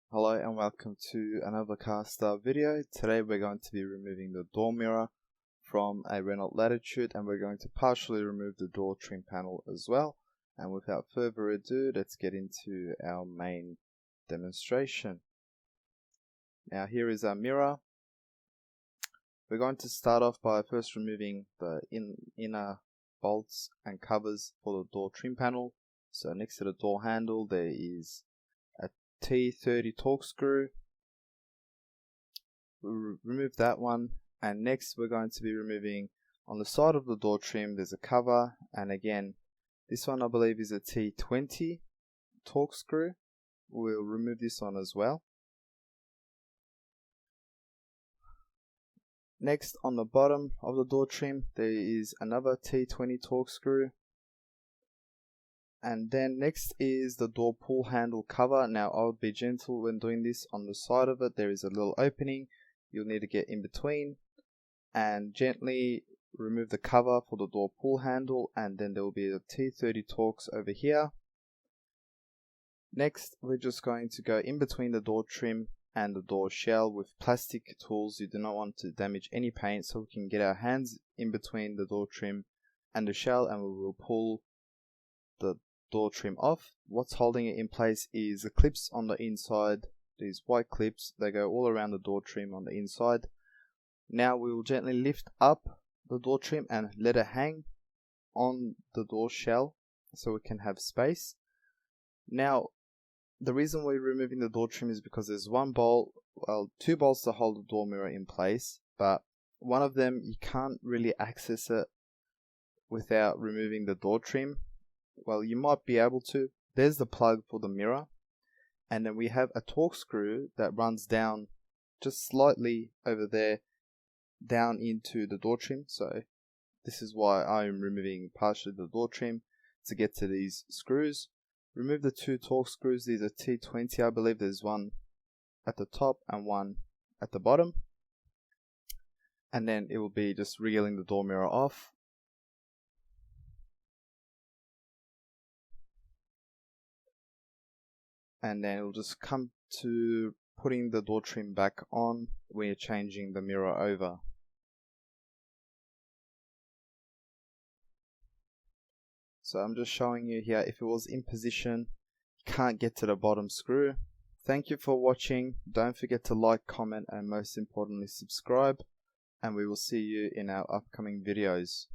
Hello and welcome to another Carstar video. Today we're going to be removing the door mirror from a Renault Latitude, and we're going to partially remove the door trim panel as well. And without further ado, let's get into our main demonstration. Now here is our mirror. We're going to start off by first removing the inner bolts and covers for the door trim panel. So next to the door handle there is a T30 torque screw. We'll remove that one, and next we're going to be removing on the side of the door trim there's a cover, and again this one I believe is a T20 torque screw. We'll remove this one as well. Next, on the bottom of the door trim there is another T20 torque screw. And then next is the door pull handle cover. Now I would be gentle when doing this. On the side of it there is a little opening. You'll need to get in between and gently remove the cover for the door pull handle, and then there will be the T30 torques over here. Next we're just going to go in between the door trim and the door shell with plastic tools. You do not want to damage any paint, so we can get our hands in between the door trim and the shell, and we will pull the door trim off. What's holding it in place is the clips on the inside. These white clips, they go all around the door trim on the inside. Now we will gently lift up the door trim and let it hang on the door shell so we can have space. Now the reason we're removing the door trim is because there's two bolts to hold the door mirror in place, but one of them you can't really access it without removing the door trim. Well, you might be able to. There's the plug for the mirror, and then we have a torque screw that runs down just slightly over there down into the door trim. So this is why I'm removing partially the door trim to get to these screws. Remove the two torque screws. These are T20 I believe. There's one at the top and one at the bottom, and then it will be just reeling the door mirror off. And then it'll just come to putting the door trim back on when you're changing the mirror over. So I'm just showing you here, if it was in position, you can't get to the bottom screw. Thank you for watching. Don't forget to like, comment, and most importantly subscribe, and we will see you in our upcoming videos.